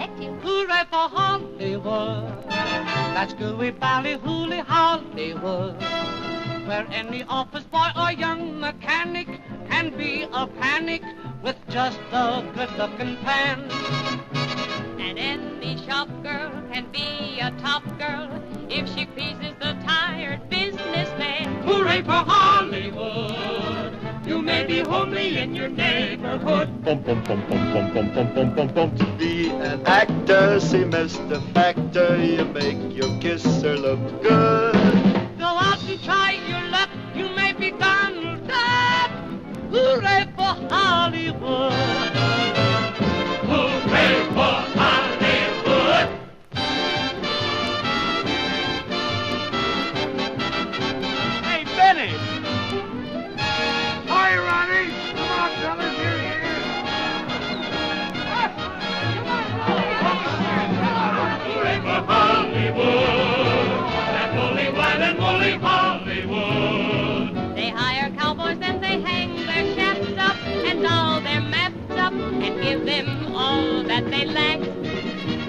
detective. Hooray for Hollywood. That's gooey bally-hooly Hollywood, where any office boy or young mechanic can be a panic with just a good-looking pan. And any shop girl can be a top girl if she pleases the tired businessman. Hooray for Hollywood. You may be homely in your neighborhood. Bum, bum, bum, bum, bum, bum, bum, bum, bum, bum. To be an actor, see Mr. Factor, you make your kisser look good. Go out and try your luck, you may be Donald Duck. Hooray for Hollywood. Hooray for Hollywood. Hey, Benny. Hi, Ronnie. Come on, fellas, here he is. Hooray for Hollywood. That woolly white and woolly Hollywood. They hire cowboys and they hang their shafts up and all their maps up and give them all that they lack.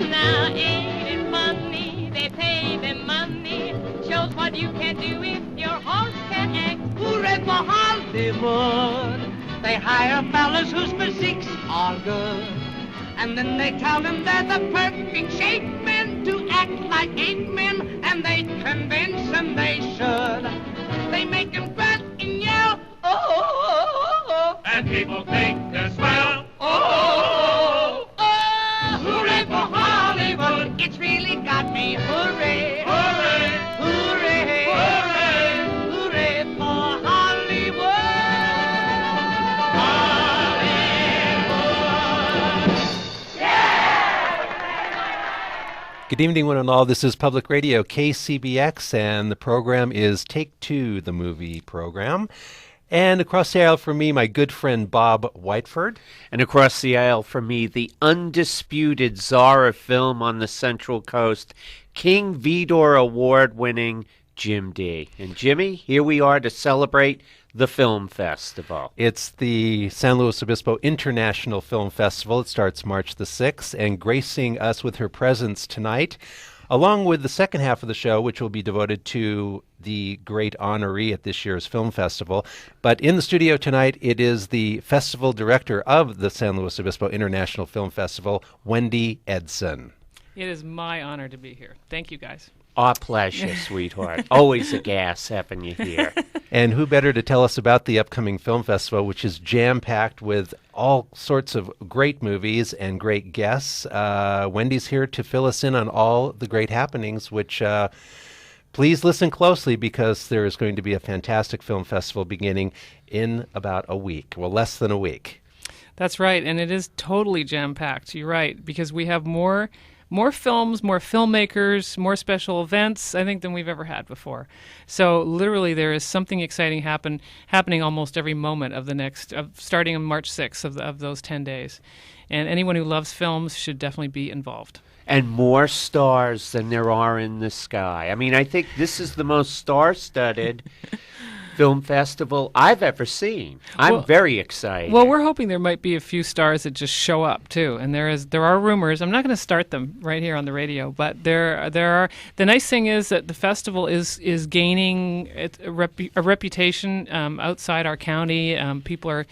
Now ain't it funny? They pay them money. Shows what you can do if your horse can act. Hooray for Hollywood. They hire fellas whose physiques are good, and then they tell them they're the perfect shape men to act like ape men, and they convince them they should. They make them grunt and yell, oh, oh, oh, oh, and people think they're swell. Oh, oh, oh, hooray for Hollywood. It's really got me, hooray, hooray, hooray, hooray, hooray for Hollywood. Good evening, one and all. This is Public Radio KCBX, and the program is Take Two, the movie program. And across the aisle from me, my good friend Bob Whiteford. And across the aisle from me, the undisputed czar of film on the Central Coast, King Vidor Award-winning Jim Dee. And Jimmy, here we are to celebrate the film festival. It's the San Luis Obispo International Film Festival. It starts March the 6th, and gracing us with her presence tonight, along with the second half of the show, which will be devoted to the great honoree at this year's film festival. But in the studio tonight, it is the festival director of the San Luis Obispo International Film Festival, Wendy Edson. It is my honor to be here. Thank you, guys. Our pleasure, sweetheart. Always a gas having you here. And who better to tell us about the upcoming film festival, which is jam-packed with all sorts of great movies and great guests. Wendy's here to fill us in on all the great happenings, which please listen closely, because there is going to be a fantastic film festival beginning in about a week, well, less than a week. That's right, and it is totally jam-packed. You're right, because we have more films, more filmmakers, more special events, I think, than we've ever had before. So literally there is something exciting happening almost every moment of the next, starting on March 6th of those 10 days. And anyone who loves films should definitely be involved. And more stars than there are in the sky. I mean, I think this is the most star-studded film festival I've ever seen. I'm very excited. Well, we're hoping there might be a few stars that just show up too, and there are rumors. I'm not going to start them right here on the radio, but there are. The nice thing is that the festival is gaining a reputation outside our county. People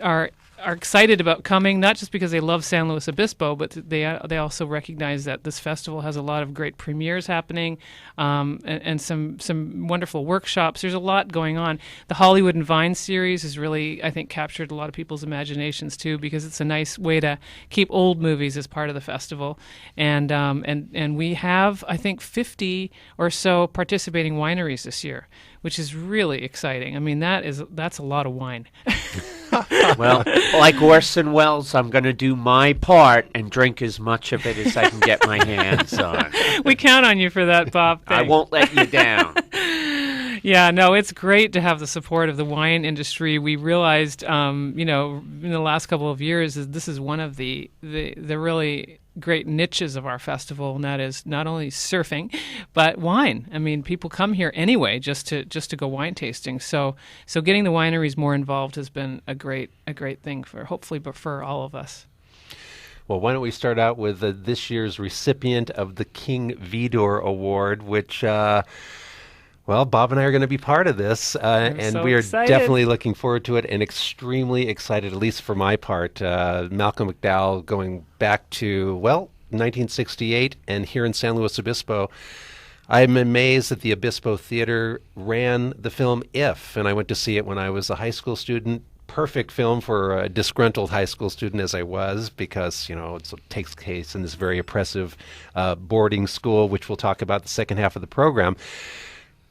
are excited about coming, not just because they love San Luis Obispo, but they also recognize that this festival has a lot of great premieres happening, and some wonderful workshops. There's a lot going on. The Hollywood and Vine series has really, I think, captured a lot of people's imaginations too, because it's a nice way to keep old movies as part of the festival. And we have, I think, 50 or so participating wineries this year, which is really exciting. I mean, that's a lot of wine. Well, like Orson Welles, I'm going to do my part and drink as much of it as I can get my hands on. We count on you for that, Bob. Thanks. I won't let you down. Yeah, no, it's great to have the support of the wine industry. We realized, in the last couple of years, this is one of the really great niches of our festival, and that is not only surfing, but wine. I mean, people come here anyway just to go wine tasting. So getting the wineries more involved has been a great thing for hopefully for all of us. Well, why don't we start out with this year's recipient of the King Vidor Award, which, well, Bob and I are going to be part of this, and so we are excited. definitely looking forward to it and extremely excited, at least for my part. Malcolm McDowell going back to, well, 1968, and here in San Luis Obispo, I'm amazed that the Obispo Theater ran the film If, and I went to see it when I was a high school student. Perfect film for a disgruntled high school student as I was, because, it takes place in this very oppressive boarding school, which we'll talk about the second half of the program.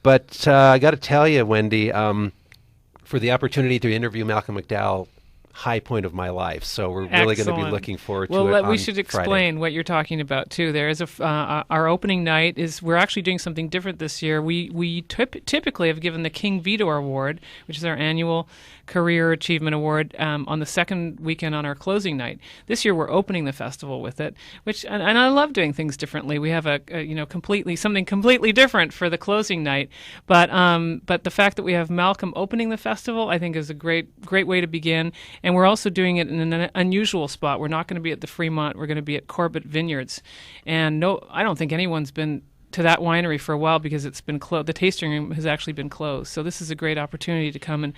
But I got to tell you, Wendy, for the opportunity to interview Malcolm McDowell, high point of my life. So we're really going to be looking forward to it Well, on we should explain Friday. what you're talking about too. There is our opening night we're actually doing something different this year. We typically have given the King Vidor Award, which is our annual Career Achievement Award, on the second weekend on our closing night. This year we're opening the festival with it, and I love doing things differently. We have something completely different for the closing night. But the fact that we have Malcolm opening the festival, I think, is a great way to begin. And we're also doing it in an unusual spot. We're not going to be at the Fremont. We're going to be at Corbett Vineyards. And I don't think anyone's been to that winery for a while because it's been closed. The tasting room has actually been closed. So this is a great opportunity to come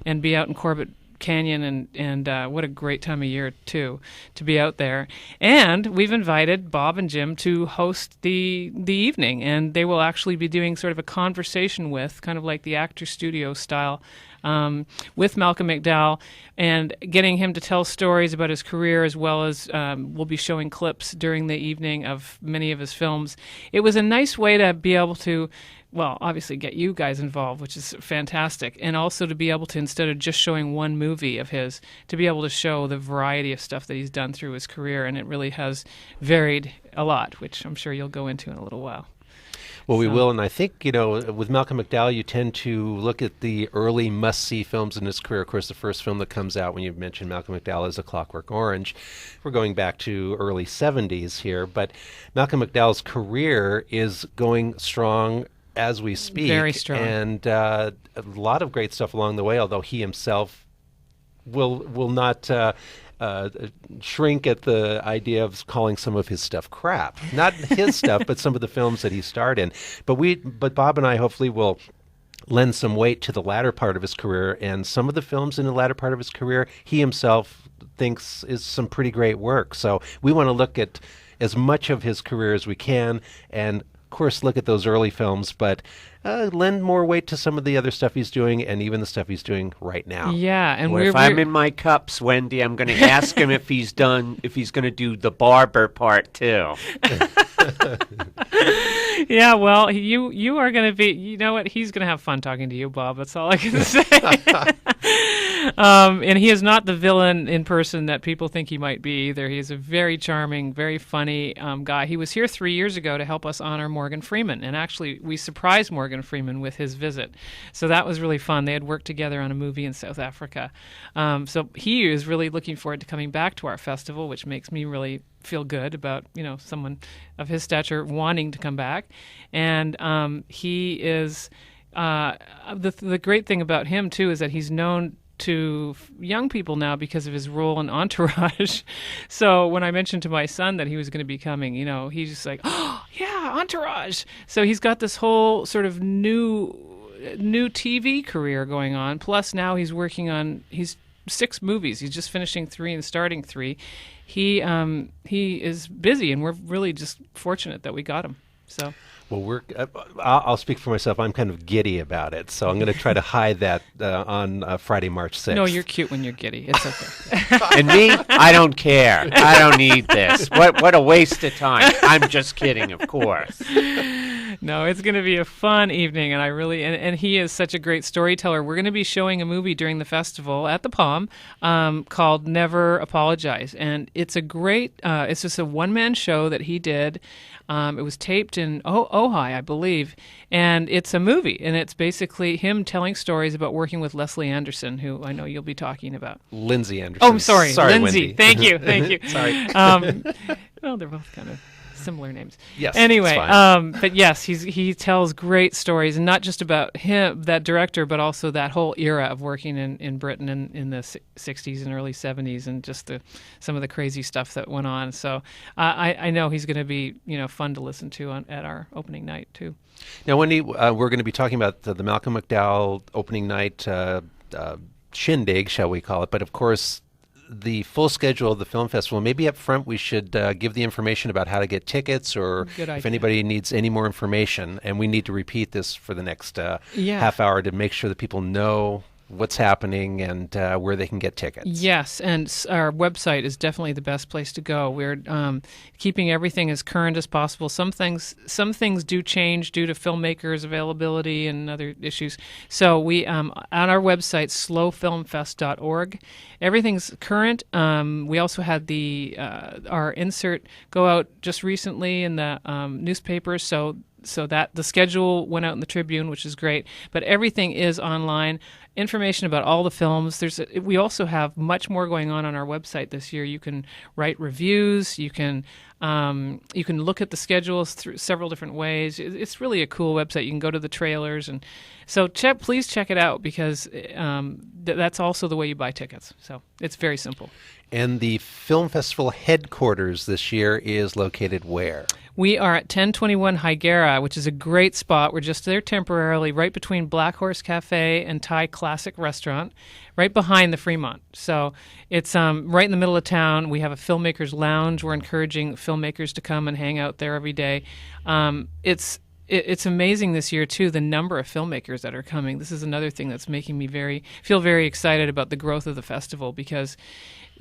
and be out in Corbett Canyon, and what a great time of year, too, to be out there. And we've invited Bob and Jim to host the evening, and they will actually be doing sort of a conversation with, kind of like the Actor Studio style, with Malcolm McDowell, and getting him to tell stories about his career, as well as we'll be showing clips during the evening of many of his films. It was a nice way to be able to, well, obviously get you guys involved, which is fantastic, and also to be able to, instead of just showing one movie of his, to be able to show the variety of stuff that he's done through his career, and it really has varied a lot, which I'm sure you'll go into in a little while. Well, we will, and I think, with Malcolm McDowell, you tend to look at the early must-see films in his career. Of course, the first film that comes out when you mentioned Malcolm McDowell is A Clockwork Orange. We're going back to early 70s here, but Malcolm McDowell's career is going strong as we speak. Very strong. And a lot of great stuff along the way, although he himself will not shrink at the idea of calling some of his stuff crap. Not his stuff, but some of the films that he starred in. But Bob and I hopefully will lend some weight to the latter part of his career, and some of the films in the latter part of his career he himself thinks is some pretty great work. So we want to look at as much of his career as we can, and of course look at those early films, but lend more weight to some of the other stuff he's doing, and even the stuff he's doing right now. Yeah, and Well, if I'm in my cups, Wendy, I'm going to ask him if he's going to do the barber part too. Yeah, well, you are going to be, you know what, he's going to have fun talking to you, Bob. That's all I can say. And he is not the villain in person that people think he might be either. He is a very charming, very funny guy. He was here 3 years ago to help us honor Morgan Freeman, and actually we surprised Morgan Freeman with his visit. So that was really fun. They had worked together on a movie in South Africa. So he is really looking forward to coming back to our festival, which makes me really feel good about, someone of his stature wanting to come back. And he is the great thing about him too is that he's known to young people now because of his role in Entourage. So when I mentioned to my son that he was going to be coming, he's just like, oh yeah, Entourage. So he's got this whole sort of new TV career going on. Plus now he's working on 6 movies. He's just finishing 3 and starting 3. He is busy, and we're really just fortunate that we got him. So. Well, I'll speak for myself. I'm kind of giddy about it, so I'm going to try to hide that on Friday, March 6th. No, you're cute when you're giddy. It's okay. And me, I don't care. I don't need this. What a waste of time. I'm just kidding, of course. No, it's going to be a fun evening, and and he is such a great storyteller. We're going to be showing a movie during the festival at the Palm called Never Apologize, and it's it's just a one-man show that he did. It was taped in Ojai, I believe, and it's a movie, and it's basically him telling stories about working with Leslie Anderson, who I know you'll be talking about. Lindsay Anderson. Oh, I'm sorry, Lindsay. Wendy. Thank you. Sorry. Well, they're both kind of similar names. Yes. Anyway, it's fine. but yes, he tells great stories, and not just about him, that director, but also that whole era of working in Britain in the 60s and early 70s, and just some of the crazy stuff that went on. So I know he's going to be fun to listen to at our opening night too. Now, Wendy, we're going to be talking about the Malcolm McDowell opening night shindig, shall we call it? But of course, the full schedule of the film festival. Maybe up front we should give the information about how to get tickets, or if anybody needs any more information. And we need to repeat this for the next half hour to make sure that people know what's happening and where they can get tickets. Yes, and our website is definitely the best place to go. We're keeping everything as current as possible. Some things do change due to filmmakers' availability and other issues. So we on our website, slowfilmfest.org, everything's current. We also had our insert go out just recently in the newspapers, so that the schedule went out in the Tribune, which is great. But everything is online. Information about all the films. We also have much more going on our website this year. You can write reviews. You can look at the schedules through several different ways. It's really a cool website. You can go to the trailers, and so please check it out, because that's also the way you buy tickets. So it's very simple. And the film festival headquarters this year is located where? We are at 1021 Higuera, which is a great spot. We're just there temporarily, right between Black Horse Cafe and Thai Classic Restaurant, right behind the Fremont. So it's right in the middle of town. We have a filmmakers lounge. We're encouraging filmmakers to come and hang out there every day. It's amazing this year, too, the number of filmmakers that are coming. This is another thing that's making me feel very excited about the growth of the festival, because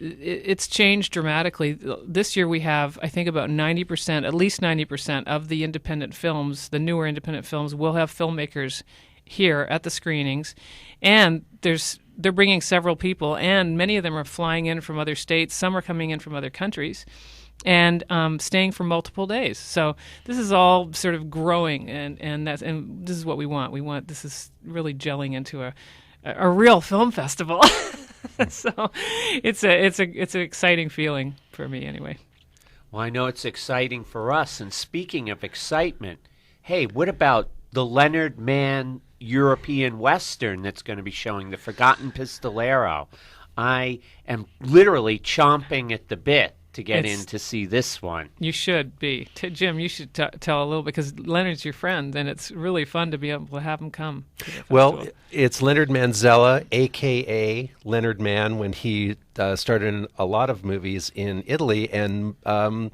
it's changed dramatically. This year we have, I think, about 90%, at least 90% of the independent films, the newer independent films, will have filmmakers here at the screenings. And they're bringing several people, and many of them are flying in from other states. Some are coming in from other countries, and staying for multiple days. So this is all sort of growing, and this is what we want. This is really gelling into a real film festival. So it's an exciting feeling for me, anyway. Well, I know it's exciting for us. And speaking of excitement, hey, what about the Leonard Mann European Western that's going to be showing, The Forgotten Pistolero? I am literally chomping at the bit to get in to see this one. You should be. Jim, you should tell a little, because Leonard's your friend, and it's really fun to be able to have him come to the festival. Well, it's Leonard Manzella, a.k.a. Leonard Mann, when he started in a lot of movies in Italy. And, the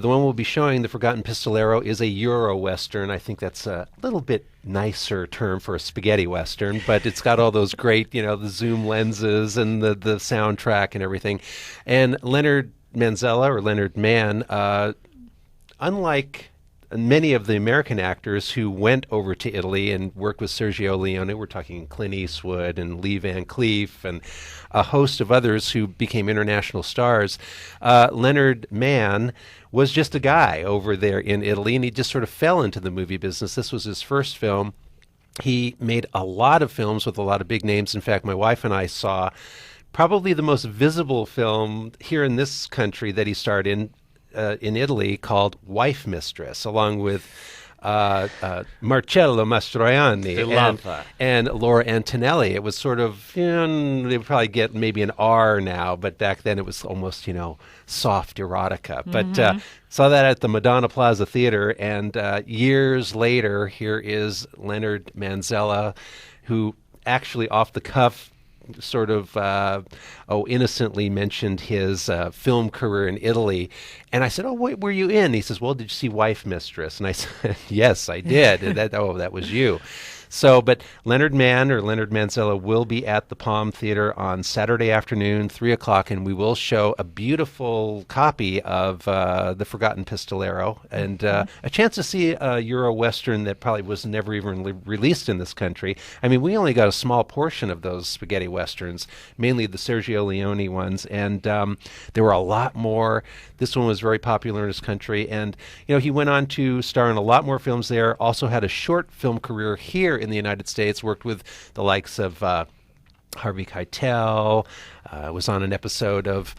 one we'll be showing, The Forgotten Pistolero, is a Euro-Western. I think that's a little bit nicer term for a spaghetti Western, but it's got all those great, the zoom lenses and the soundtrack and everything. And Leonard Manzella, or Leonard Mann, unlike many of the American actors who went over to Italy and worked with Sergio Leone, we're talking Clint Eastwood and Lee Van Cleef and a host of others who became international stars, Leonard Mann was just a guy over there in Italy, and he just sort of fell into the movie business. This was his first film. He made a lot of films with a lot of big names. In fact, my wife and I saw probably the most visible film here in this country that he starred in Italy, called Wife Mistress, along with Marcello Mastroianni and Laura Antonelli. It was sort of, they would probably get maybe an R now, but back then it was almost, soft erotica. Mm-hmm. But saw that at the Madonna Plaza Theater, and years later, here is Leonard Manzella, who actually off the cuff sort of innocently mentioned his film career in Italy. And I said, "Oh, wait, were you in?" He says, "Well, did you see Wife Mistress?" And I said, "Yes, I did." And that was you. So, but Leonard Mann, or Leonard Manzella, will be at the Palm Theater on Saturday afternoon, 3 o'clock, and we will show a beautiful copy of The Forgotten Pistolero, and a chance to see a Euro-Western that probably was never even released in this country. I mean, we only got a small portion of those spaghetti Westerns, mainly the Sergio Leone ones, and there were a lot more. This one was very popular in his country, and he went on to star in a lot more films there, also had a short film career here in the United States, worked with the likes of Harvey Keitel, was on an episode of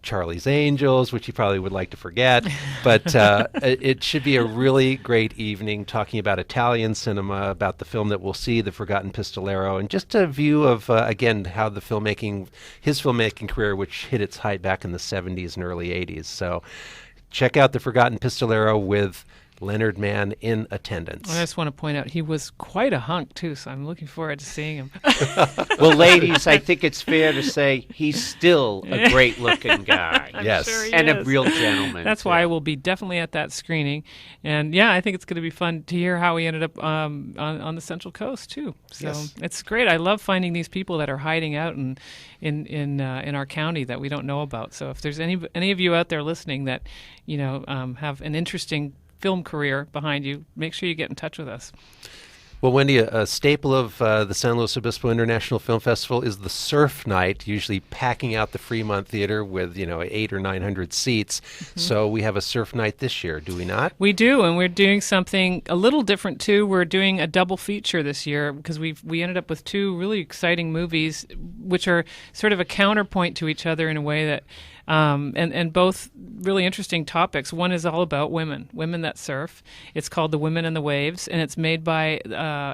Charlie's Angels, which you probably would like to forget. But it should be a really great evening talking about Italian cinema, about the film that we'll see, The Forgotten Pistolero, and just a view of, again, how his filmmaking career, which hit its height back in the 70s and early 80s. So check out The Forgotten Pistolero with Leonard Mann in attendance. I just want to point out he was quite a hunk, too, so I'm looking forward to seeing him. Well, ladies, I think it's fair to say he's still a great-looking guy. Yes. Sure he and is. a real gentleman. That's why I will be definitely at that screening. And, yeah, I think it's going to be fun to hear how he ended up on the Central Coast, too. So Yes. it's great. I love finding these people that are hiding out in our county that we don't know about. So if there's any of you out there listening that, have an interesting film career behind you, make sure you get in touch with us. Well, Wendy, a staple of the San Luis Obispo International Film Festival is the surf night, usually packing out the Fremont Theater with, 800 or 900 seats. Mm-hmm. So we have a surf night this year, do we not? We do, and we're doing something a little different, too. We're doing a double feature this year because we ended up with two really exciting movies, which are sort of a counterpoint to each other in a way that and both really interesting topics. One is all about women that surf. It's called The Women and the Waves, and it's made by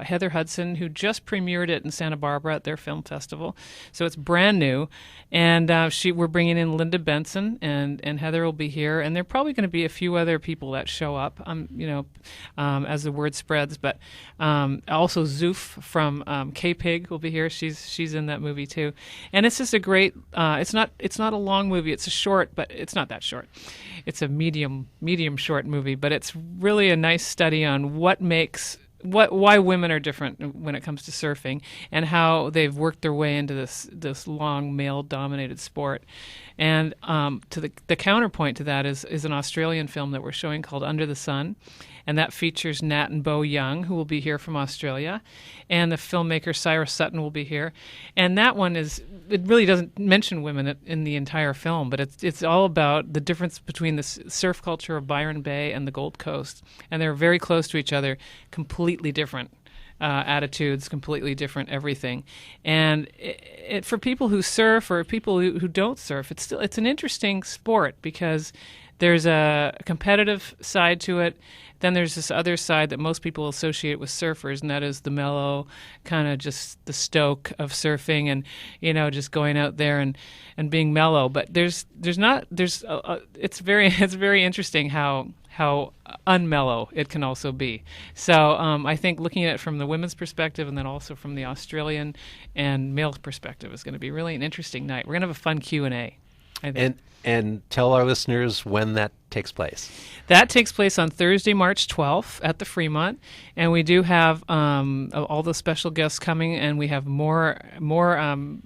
Heather Hudson, who just premiered it in Santa Barbara at their film festival. So it's brand new, and we're bringing in Linda Benson, and Heather will be here, and there are probably going to be a few other people that show up, as the word spreads. But also Zoof from K-Pig will be here. She's in that movie too, and it's just a great. It's not a long movie. It's a short, but it's not that short. It's a medium short movie, but it's really a nice study on why women are different when it comes to surfing and how they've worked their way into this long male-dominated sport. And to the counterpoint to that is an Australian film that we're showing called Under the Sun, and that features Nat and Bo Young, who will be here from Australia, and the filmmaker Cyrus Sutton will be here. And that one it really doesn't mention women in the entire film, but it's all about the difference between the surf culture of Byron Bay and the Gold Coast, and they're very close to each other, completely different. Attitudes, completely different everything, and for people who surf or people who don't surf, it's an interesting sport because there's a competitive side to it. Then there's this other side that most people associate with surfers, and that is the mellow, kind of just the stoke of surfing, and just going out there and being mellow. But it's very interesting how unmellow it can also be. So I think looking at it from the women's perspective and then also from the Australian and male perspective is going to be really an interesting night. We're going to have a fun Q&A, I think. And tell our listeners when that takes place. That takes place on Thursday, March 12th at the Fremont, and we do have all the special guests coming, and we have more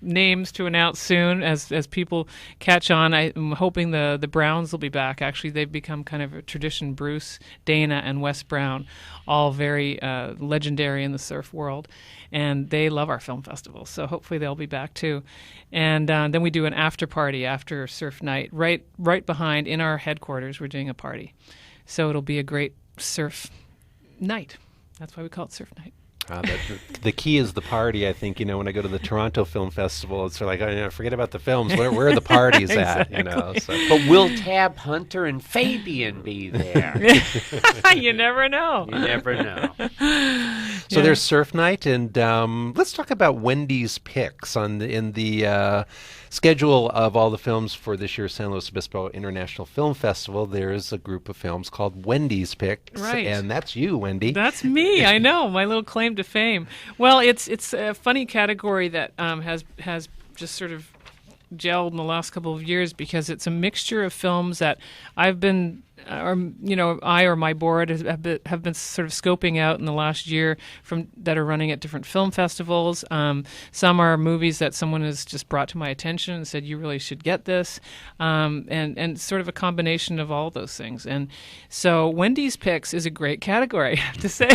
names to announce soon as people catch on. I'm hoping the Browns will be back. Actually, they've become kind of a tradition. Bruce, Dana, and Wes Brown, all very legendary in the surf world, and they love our film festival, so hopefully they'll be back too. And then we do an after party after surf night right behind in our headquarters. We're doing a party, so it'll be a great surf night. That's why we call it Surf Night. The key is the party. I think when I go to the Toronto Film Festival, it's sort of like, forget about the films. Where are the parties at? So. But will Tab Hunter and Fabian be there? You never know. You never know. So there's Surf Night, and let's talk about Wendy's picks in the schedule of all the films for this year's San Luis Obispo International Film Festival. There is a group of films called Wendy's Picks, right? And that's you, Wendy. That's me. I know, my little claim to fame. Well, it's a funny category that has just sort of gelled in the last couple of years because it's a mixture of films that I've been. I or my board have been sort of scoping out in the last year that are running at different film festivals. Some are movies that someone has just brought to my attention and said, you really should get this, and sort of a combination of all those things. And so Wendy's Picks is a great category, I have to say.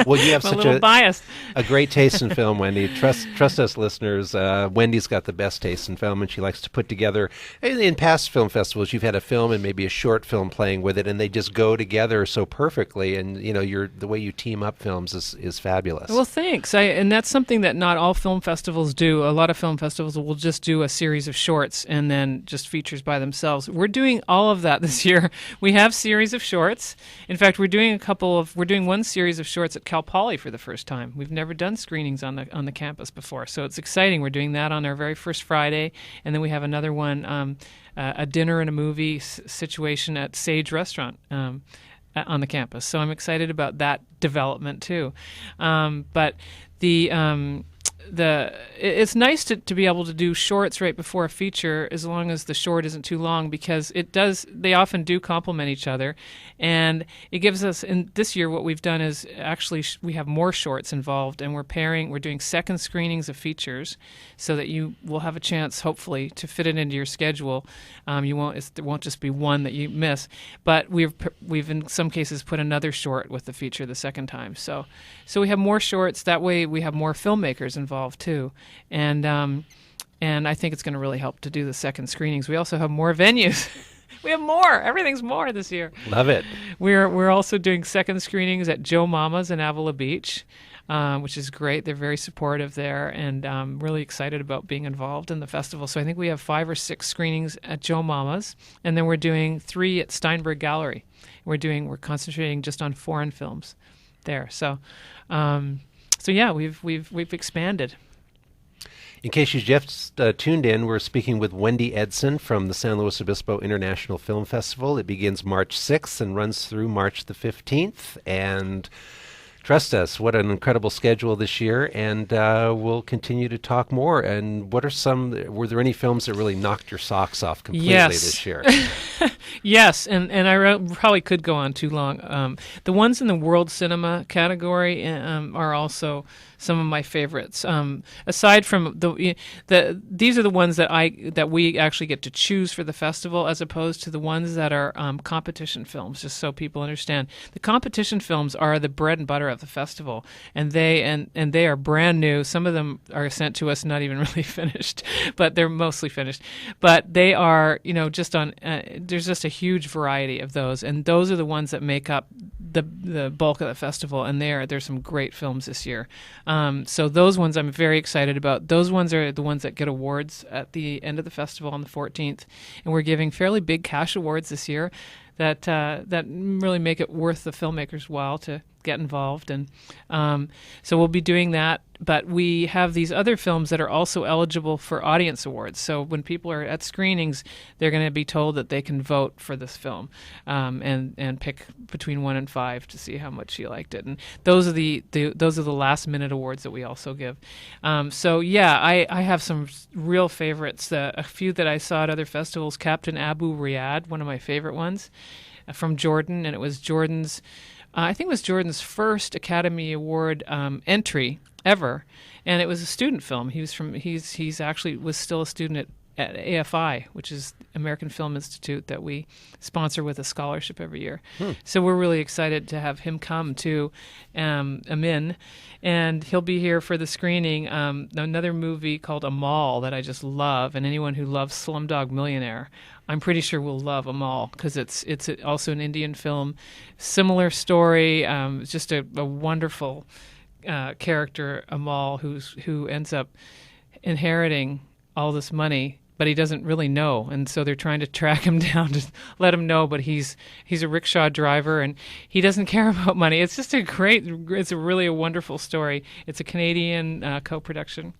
Well, you have I'm such a little biased. A great taste in film, Wendy. Trust us, listeners. Wendy's got the best taste in film, and she likes to put together. In past film festivals, you've had a film and maybe a short film playing playing with it, and they just go together so perfectly. And the way you team up films is fabulous. Well, thanks. And that's something that not all film festivals do. A lot of film festivals will just do a series of shorts and then just features by themselves. We're doing all of that this year. We have series of shorts. In fact, we're doing one series of shorts at Cal Poly for the first time. We've never done screenings on the campus before, so it's exciting. We're doing that on our very first Friday, and then we have another one, a dinner and a movie situation at Sage Restaurant on the campus. So I'm excited about that development too. But it's nice to be able to do shorts right before a feature, as long as the short isn't too long, because they often do complement each other, and it gives us, in this year what we've done is actually we have more shorts involved, and we're doing second screenings of features, so that you will have a chance, hopefully, to fit it into your schedule. There won't just be one that you miss, but we've in some cases put another short with the feature the second time. So we have more shorts. That way we have more filmmakers involved too, and I think it's going to really help to do the second screenings. We also have more venues. We have more. Everything's more this year. Love it. We're also doing second screenings at Joe Mama's in Avila Beach, which is great. They're very supportive there, and really excited about being involved in the festival. So I think we have 5 or 6 screenings at Joe Mama's, and then we're doing 3 at Steinberg Gallery. We're concentrating just on foreign films there. So yeah, we've expanded. In case you just tuned in, we're speaking with Wendy Edson from the San Luis Obispo International Film Festival. It begins March 6th and runs through March the 15th. And trust us, what an incredible schedule this year. And we'll continue to talk more. And were there any films that really knocked your socks off completely this year? Yes, and I probably could go on too long. The ones in the world cinema category are also some of my favorites. Aside from these are the ones that we actually get to choose for the festival, as opposed to the ones that are competition films. Just so people understand, the competition films are the bread and butter of the festival, and they are brand new. Some of them are sent to us not even really finished, but they're mostly finished. But they are, just on. There's just a huge variety of those, and those are the ones that make up the bulk of the festival. And there's some great films this year. So those ones I'm very excited about. Those ones are the ones that get awards at the end of the festival on the 14th, and we're giving fairly big cash awards this year that really make it worth the filmmakers' while to get involved. And so we'll be doing that. But we have these other films that are also eligible for audience awards. So when people are at screenings, they're going to be told that they can vote for this film and pick between 1 and 5 to see how much you liked it. And those are the last minute awards that we also give. So yeah, I have some real favorites. A few that I saw at other festivals. Captain Abu Riyadh, one of my favorite ones, from Jordan, and it was Jordan's. I think it was Jordan's first Academy Award entry ever, and it was a student film. He's actually was still a student at AFI, which is American Film Institute, that we sponsor with a scholarship every year. So we're really excited to have him come to Amin, and he'll be here for the screening. Another movie called Amal that I just love, and anyone who loves Slumdog Millionaire, I'm pretty sure will love Amal, because it's also an Indian film, similar story. It's just a wonderful character, Amal, who ends up inheriting all this money, but he doesn't really know, and so they're trying to track him down to let him know. But he's a rickshaw driver, and he doesn't care about money. It's just it's really a wonderful story. It's a Canadian co-production.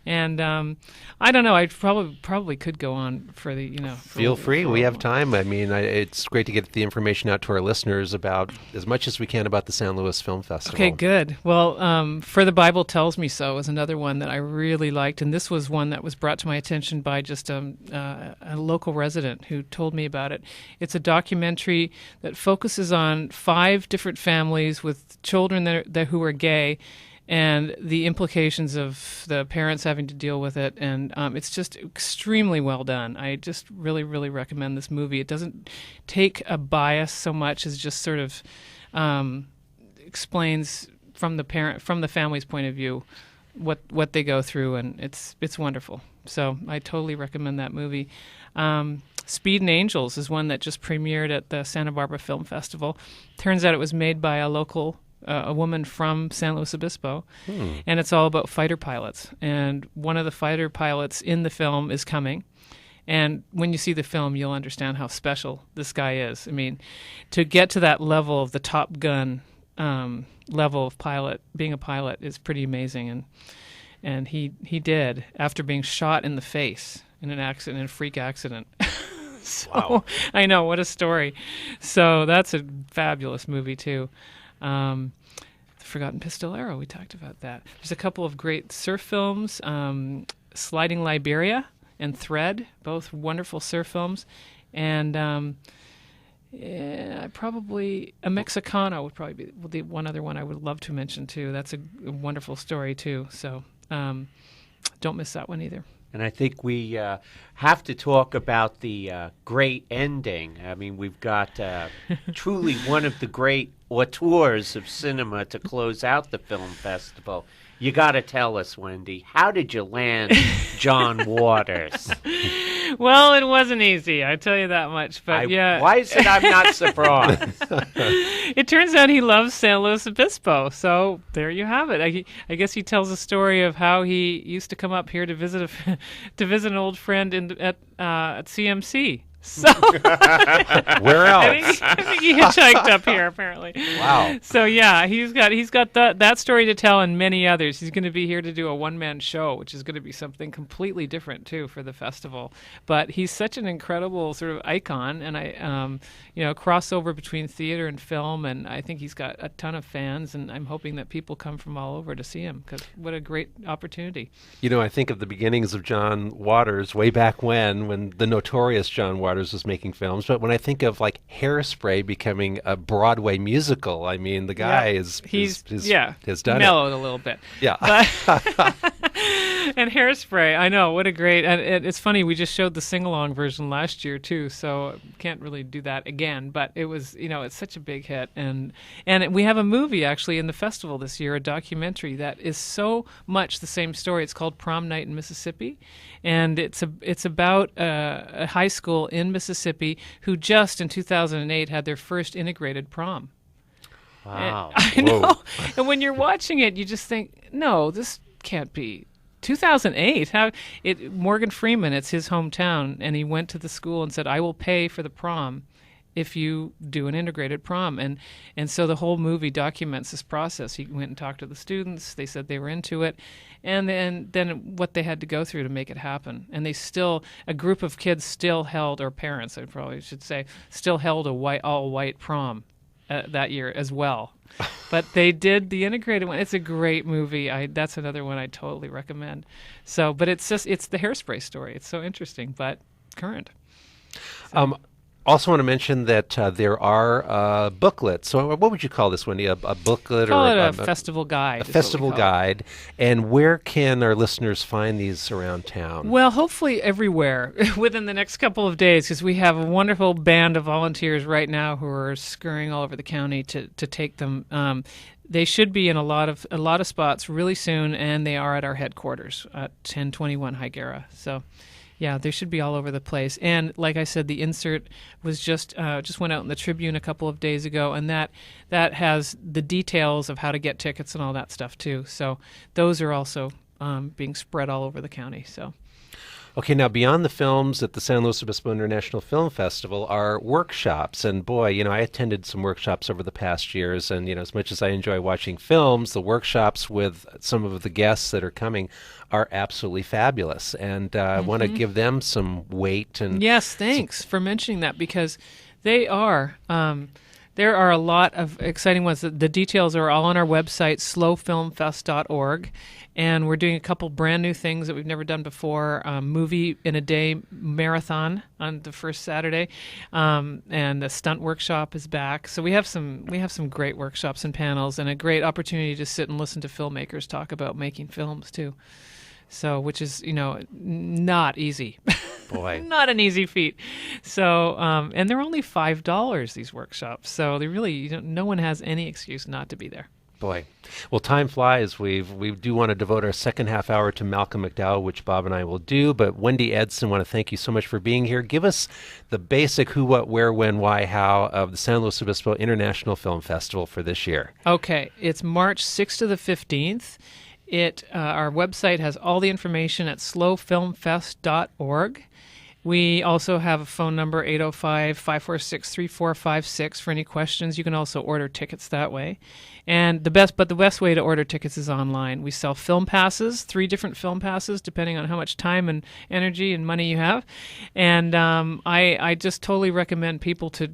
And I don't know. I probably could go on for the Feel free. We have time. I mean, it's great to get the information out to our listeners about as much as we can about the San Luis Film Festival. Okay, good. Well, For the Bible Tells Me So is another one that I really liked, and this was one that was brought to my attention by just a local resident who told me about it. It's a documentary that focuses on 5 different families with children who are gay, and the implications of the parents having to deal with it. And it's just extremely well done. I just really, really recommend this movie. It doesn't take a bias so much as just sort of explains from the family's point of view what they go through, and it's wonderful. So I totally recommend that movie. Speed and Angels is one that just premiered at the Santa Barbara Film Festival. Turns out it was made by a local a woman from San Luis Obispo, and it's all about fighter pilots. And one of the fighter pilots in the film is coming. And when you see the film, you'll understand how special this guy is. I mean, to get to that level of the Top Gun level of being a pilot is pretty amazing. And he did, after being shot in the face in a freak accident. So, wow. I know, what a story. So that's a fabulous movie, too. The Forgotten Pistolero, we talked about that. There's a couple of great surf films, Sliding Liberia and Thread, both wonderful surf films. And probably a Mexicana would probably be the one other one I would love to mention, too. That's a wonderful story, too. So don't miss that one either. And I think we have to talk about the great ending. I mean, we've got truly one of the great auteurs of cinema to close out the film festival. You got to tell us, Wendy, how did you land John Waters? Well, it wasn't easy, I tell you that much. But yeah, why is it I'm not surprised? It turns out he loves San Luis Obispo, so there you have it. I guess he tells a story of how he used to come up here to visit an old friend at CMC. So where else? I think he hitchhiked up here, apparently. Wow. So yeah, he's got that story to tell and many others. He's going to be here to do a one-man show, which is going to be something completely different too for the festival. But he's such an incredible sort of icon, and crossover between theater and film, and I think he's got a ton of fans, and I'm hoping that people come from all over to see him, because what a great opportunity. I think of the beginnings of John Waters way back when the notorious John Waters was making films, but when I think of like Hairspray becoming a Broadway musical, I mean the guy has done mellowed a little bit. Yeah. And Hairspray, I know, what a great, and it's funny, we just showed the sing-along version last year too, so can't really do that again, but it was, it's such a big hit, and we have a movie actually in the festival this year, a documentary that is so much the same story. It's called Prom Night in Mississippi, and it's about a high school in Mississippi who just in 2008 had their first integrated prom. Wow. I know. And when you're watching it, you just think, no, this can't be 2008. Morgan Freeman, it's his hometown, and he went to the school and said, I will pay for the prom if you do an integrated prom. And so the whole movie documents this process. He went and talked to the students. They said they were into it. And then what they had to go through to make it happen. And a group of kids still held, or parents, I probably should say, still held a all-white prom that year as well. But they did the integrated one. It's a great movie. That's another one I totally recommend. So, but it's the Hairspray story. It's so interesting, but current. So. Also want to mention that there are booklets. So what would you call this, Wendy? A booklet call or it a festival guide? A festival guide. And where can our listeners find these around town? Well, hopefully everywhere within the next couple of days, because we have a wonderful band of volunteers right now who are scurrying all over the county to take them. They should be in a lot of spots really soon, and they are at our headquarters at 1021 Higuera. So. Yeah, they should be all over the place. And like I said, the insert was just went out in the Tribune a couple of days ago, and that has the details of how to get tickets and all that stuff too. So those are also being spread all over the county. So. Okay, now beyond the films at the San Luis Obispo International Film Festival are workshops. And boy, I attended some workshops over the past years. And, as much as I enjoy watching films, the workshops with some of the guests that are coming are absolutely fabulous. And I want to give them some weight. And yes, thanks for mentioning that, because they are. There are a lot of exciting ones. The details are all on our website, slowfilmfest.org. And we're doing a couple brand new things that we've never done before. Movie in a Day marathon on the first Saturday, and the stunt workshop is back. So we have some great workshops and panels, and a great opportunity to sit and listen to filmmakers talk about making films too. So, which is not easy. Boy, not an easy feat. So, and they're only $5, these workshops. So they really, no one has any excuse not to be there. Boy. Well, time flies. We do want to devote our second half hour to Malcolm McDowell, which Bob and I will do. But Wendy Edson, want to thank you so much for being here. Give us the basic who, what, where, when, why, how of the San Luis Obispo International Film Festival for this year. Okay, it's March 6th to the 15th. Our website has all the information at slowfilmfest.org. We also have a phone number, 805-546-3456 for any questions. You can also order tickets that way. And the best way to order tickets is online. We sell film passes, 3 different film passes, depending on how much time and energy and money you have. And I just totally recommend people to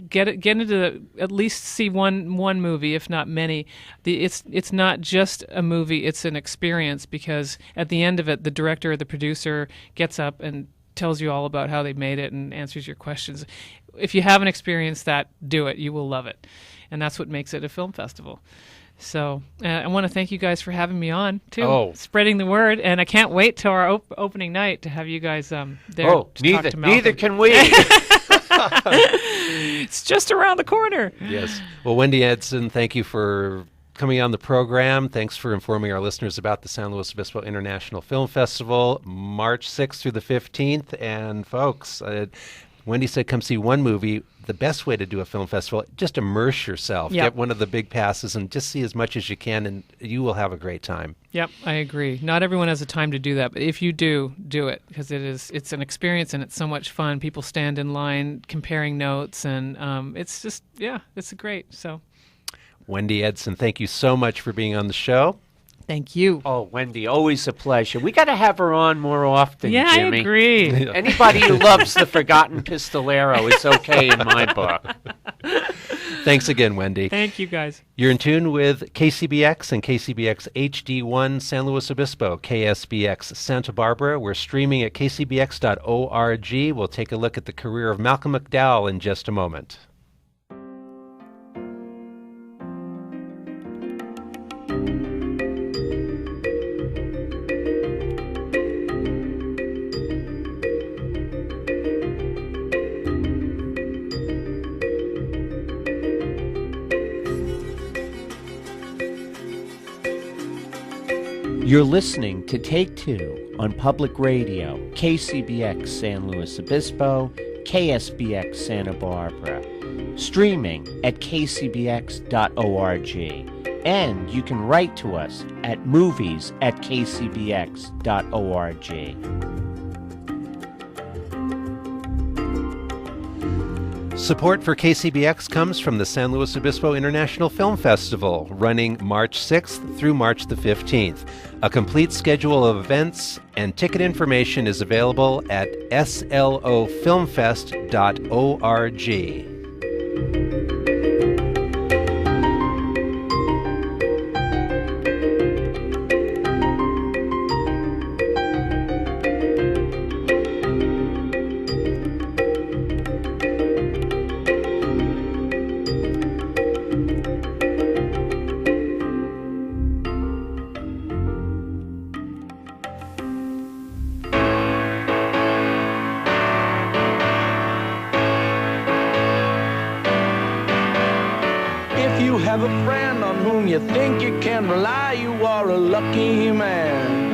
get into at least see one movie, if not many. It's not just a movie; it's an experience, because at the end of it, the director or the producer gets up and tells you all about how they made it and answers your questions. If you haven't experienced that, do it. You will love it. And that's what makes it a film festival. So I want to thank you guys for having me on, too, spreading the word. And I can't wait till our opening night to have you guys there to talk to Malcolm. Neither can we. It's just around the corner. Yes. Well, Wendy Edson, thank you for coming on the program. Thanks for informing our listeners about the San Luis Obispo International Film Festival, March 6th through the 15th. And folks, Wendy said come see one movie. The best way to do a film festival, just immerse yourself. Yep. Get one of the big passes and just see as much as you can, and you will have a great time. Yep, I agree. Not everyone has the time to do that, but if you do it, because it's an experience and it's so much fun. People stand in line comparing notes, and it's just, it's great. So, Wendy Edson, thank you so much for being on the show. Thank you. Oh, Wendy, always a pleasure. We got to have her on more often, Yeah, Jimmy. I agree. Anybody who loves the Forgotten Pistolero is okay in my book. Thanks again, Wendy. Thank you, guys. You're in tune with KCBX and KCBX HD1 San Luis Obispo, KSBX Santa Barbara. We're streaming at kcbx.org. We'll take a look at the career of Malcolm McDowell in just a moment. You're listening to Take Two on Public Radio, KCBX San Luis Obispo, KSBX Santa Barbara, streaming at kcbx.org, and you can write to us at movies@kcbx.org. Support for KCBX comes from the San Luis Obispo International Film Festival, running March 6th through March the 15th. A complete schedule of events and ticket information is available at slofilmfest.org. If you have a friend on whom you think you can rely, you are a lucky man.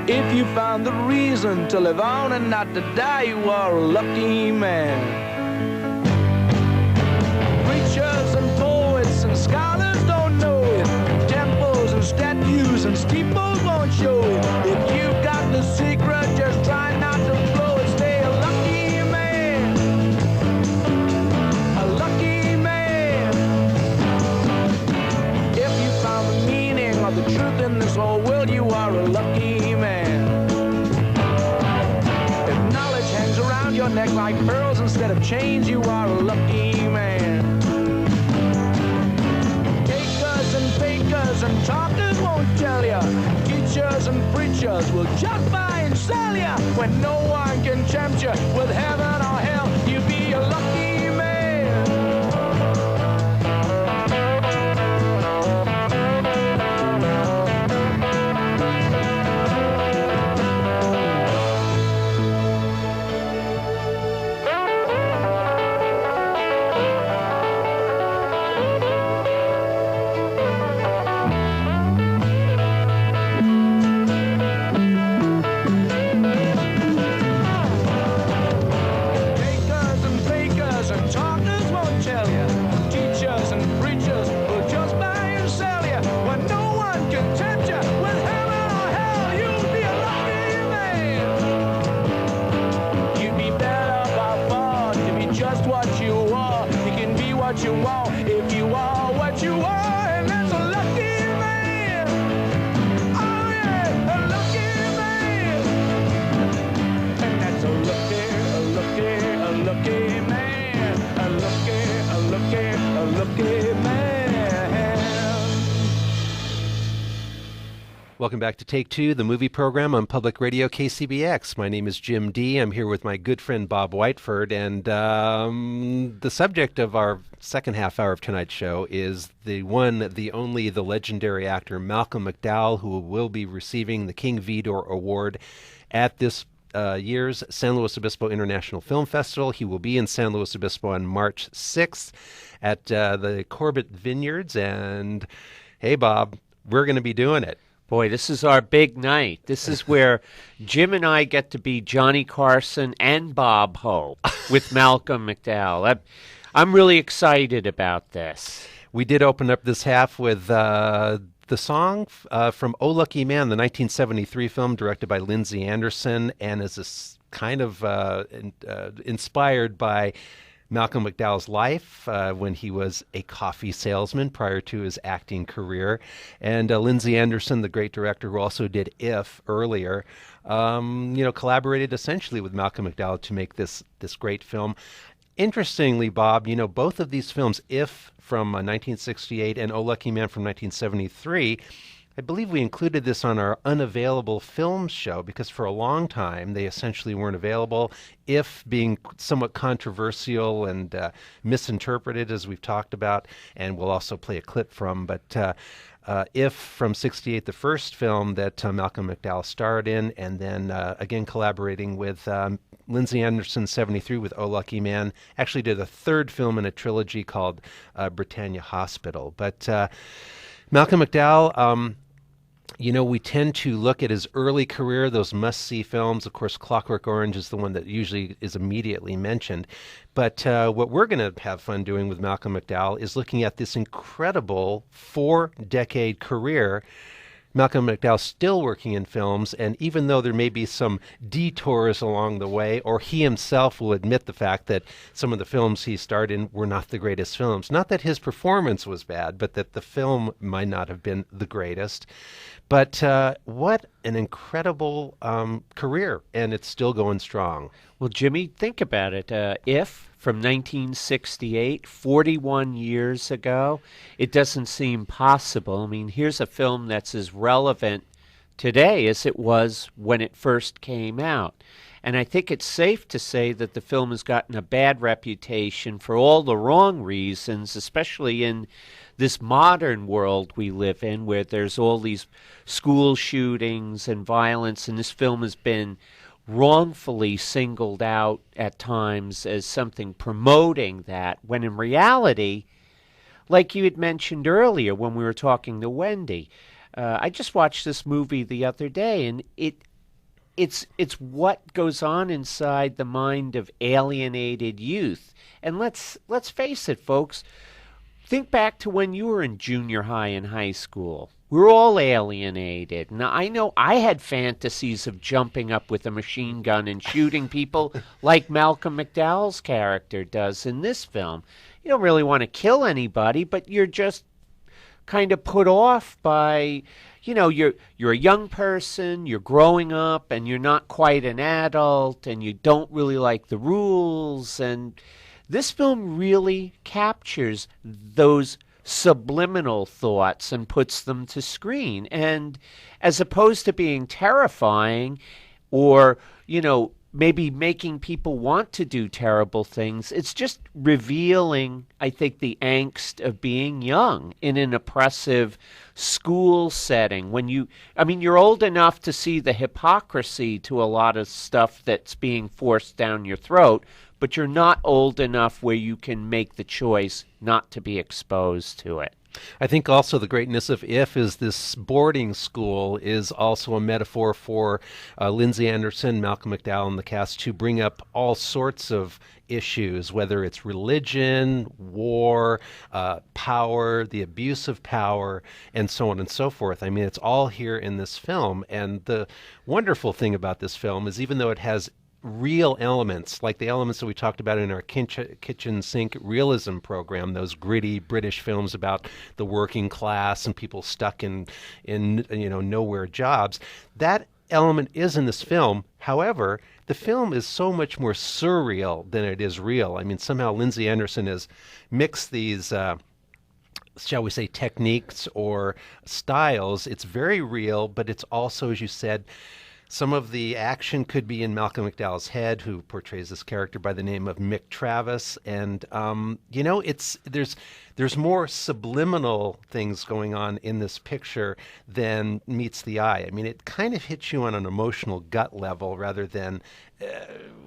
If you found the reason to live on and not to die, you are a lucky man. Preachers and poets and scholars don't know it. Temples and statues and steeples won't show it. If you've got the secret, just try not to blow it. Stay a lucky man. A lucky man. If you found the meaning of the truth in this whole world, you are a lucky man. If knowledge hangs around your neck like pearls instead of chains, you are a lucky man. Takers and fakers and talkers won't tell ya. Teachers and preachers will just buy and sell ya. When no one can tempt you with heaven or hell, you be a lucky man. what you are. You can be what you want if you are what you are, and that's a lucky man. Oh yeah, a lucky man. And that's a lucky man. A lucky man. Welcome back to Take Two, the movie program on Public Radio KCBX. My name is Jim Dee. I'm here with my good friend Bob Whiteford, and the subject of our second half hour of tonight's show is the one, the only, the legendary actor Malcolm McDowell, who will be receiving the King Vidor Award at this year's San Luis Obispo International Film Festival. He will be in San Luis Obispo on March 6th at the Corbett Vineyards, and hey, Bob, we're going to be doing it. Boy, this is our big night. This is where Jim and I get to be Johnny Carson and Bob Hope with Malcolm McDowell. I'm really excited about this. We did open up this half with the song from Oh Lucky Man, the 1973 film directed by Lindsay Anderson, and is this kind of inspired by Malcolm McDowell's life when he was a coffee salesman prior to his acting career. And Lindsay Anderson, the great director who also did If earlier, collaborated essentially with Malcolm McDowell to make this great film. Interestingly, Bob, both of these films, If from 1968 and Oh Lucky Man from 1973, I believe we included this on our unavailable films show because for a long time they essentially weren't available. If being somewhat controversial and misinterpreted, as we've talked about, and we'll also play a clip from. But If from '68, the first film that Malcolm McDowell starred in, and then again collaborating with Lindsay Anderson, '73 with Oh Lucky Man, actually did a third film in a trilogy called Britannia Hospital. But Malcolm McDowell, we tend to look at his early career, those must-see films. Of course, Clockwork Orange is the one that usually is immediately mentioned. But what we're going to have fun doing with Malcolm McDowell is looking at this incredible 4-decade career. Malcolm McDowell still working in films, and even though there may be some detours along the way, or he himself will admit the fact that some of the films he starred in were not the greatest films. Not that his performance was bad, but that the film might not have been the greatest. But what an incredible career, and it's still going strong. Well, Jimmy, think about it. If from 1968, 41 years ago, it doesn't seem possible. I mean, here's a film that's as relevant today as it was when it first came out. And I think it's safe to say that the film has gotten a bad reputation for all the wrong reasons, especially in this modern world we live in, where there's all these school shootings and violence, and this film has been wrongfully singled out at times as something promoting that, when in reality, like you had mentioned earlier when we were talking to Wendy, I just watched this movie the other day, and it's what goes on inside the mind of alienated youth. And let's face it, folks. Think back to when you were in junior high and high school. We're all alienated. Now, I know I had fantasies of jumping up with a machine gun and shooting people like Malcolm McDowell's character does in this film. You don't really want to kill anybody, but you're just kind of put off by, you're a young person, you're growing up, and you're not quite an adult, and you don't really like the rules. And this film really captures those subliminal thoughts and puts them to screen. And as opposed to being terrifying or, maybe making people want to do terrible things, it's just revealing, I think, the angst of being young in an oppressive school setting. You're old enough to see the hypocrisy to a lot of stuff that's being forced down your throat, but you're not old enough where you can make the choice not to be exposed to it. I think also the greatness of If is this boarding school is also a metaphor for Lindsay Anderson, Malcolm McDowell, and the cast to bring up all sorts of issues, whether it's religion, war, power, the abuse of power, and so on and so forth. I mean, it's all here in this film. And the wonderful thing about this film is even though it has real elements, like the elements that we talked about in our kitchen sink realism program, those gritty British films about the working class and people stuck in nowhere jobs. That element is in this film. However, the film is so much more surreal than it is real. I mean, somehow Lindsay Anderson has mixed these shall we say, techniques or styles. It's very real, but it's also, as you said, some of the action could be in Malcolm McDowell's head, who portrays this character by the name of Mick Travis, and there's more subliminal things going on in this picture than meets the eye. I mean, it kind of hits you on an emotional gut level rather than,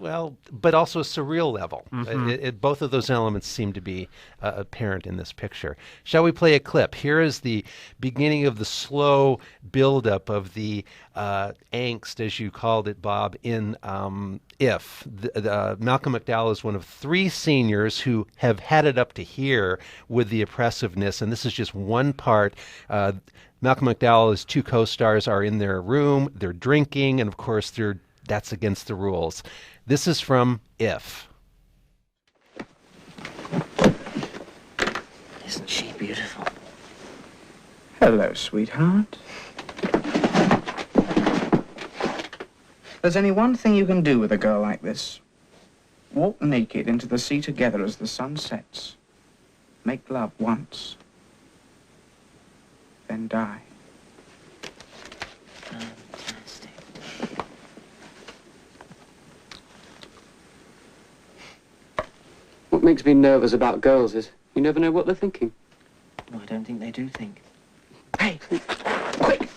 but also a surreal level. Both of those elements seem to be apparent in this picture. Shall we play a clip? Here is the beginning of the slow buildup of the angst, as you called it, Bob, in If. Malcolm McDowell is one of 3 seniors who have had it up to here with the oppressiveness, and this is just one part. Malcolm McDowell, his 2 co-stars, are in their room, they're drinking, and of course that's against the rules. This is from If. Isn't she beautiful? Hello, sweetheart. There's only one thing you can do with a girl like this. Walk naked into the sea together as the sun sets. Make love once. Then die. Fantastic. What makes me nervous about girls is you never know what they're thinking. Well, I don't think they do think. Hey, quick!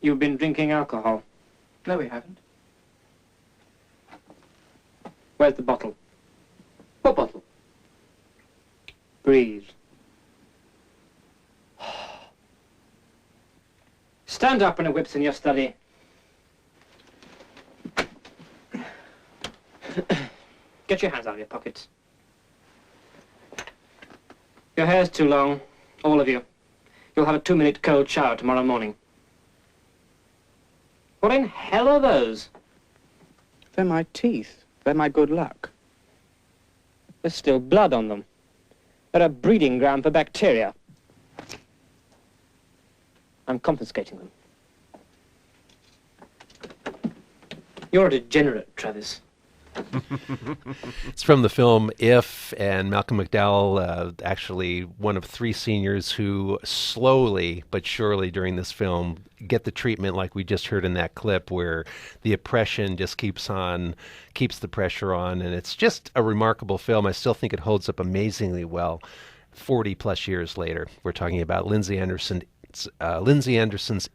You've been drinking alcohol. No, we haven't. Where's the bottle? What bottle? Breathe. Stand up when a whip's in your study. Get your hands out of your pockets. Your hair's too long, all of you. You'll have a 2-minute cold shower tomorrow morning. What in hell are those? They're my teeth. They're my good luck. There's still blood on them. They're a breeding ground for bacteria. I'm confiscating them. You're a degenerate, Travis. It's from the film If, and Malcolm McDowell, actually one of 3 seniors who slowly but surely during this film get the treatment like we just heard in that clip, where the oppression just keeps the pressure on, and it's just a remarkable film. I still think it holds up amazingly well 40 plus years later. We're talking about Lindsay Anderson's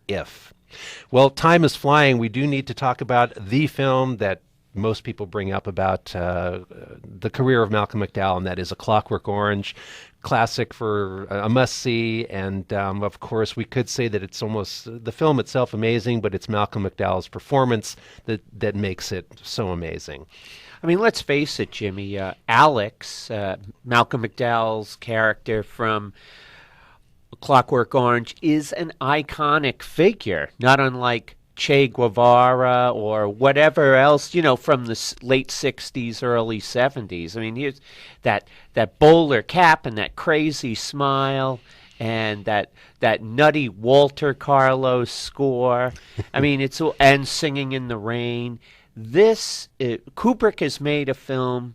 If. Well, time is flying. We do need to talk about the film that most people bring up about the career of Malcolm McDowell, and that is A Clockwork Orange, classic for a must-see. And, of course, we could say that it's almost the film itself amazing, but it's Malcolm McDowell's performance that makes it so amazing. I mean, let's face it, Jimmy. Alex, Malcolm McDowell's character from Clockwork Orange, is an iconic figure, not unlike Che Guevara or whatever else, from the late 60s, early 70s. I mean, here's that bowler cap and that crazy smile and that nutty Walter Carlos score. I mean, and Singing in the Rain. Kubrick has made a film